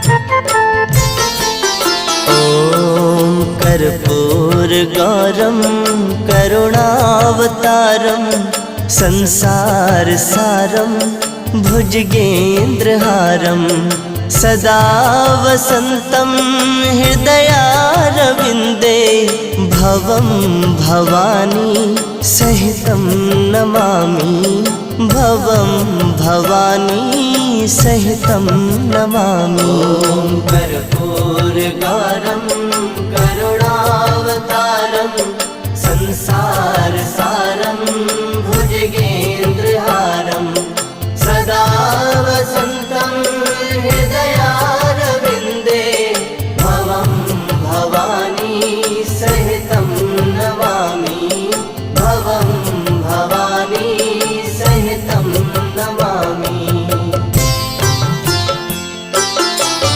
ॐ कर्पूरगौरं करुणावतारं संसारसारं भुजगेन्द्रहारं सदा वसन्तं हृदयारविन्दे भवं भवानी सहितं नमामि भवं भवानी सहितं नमामि।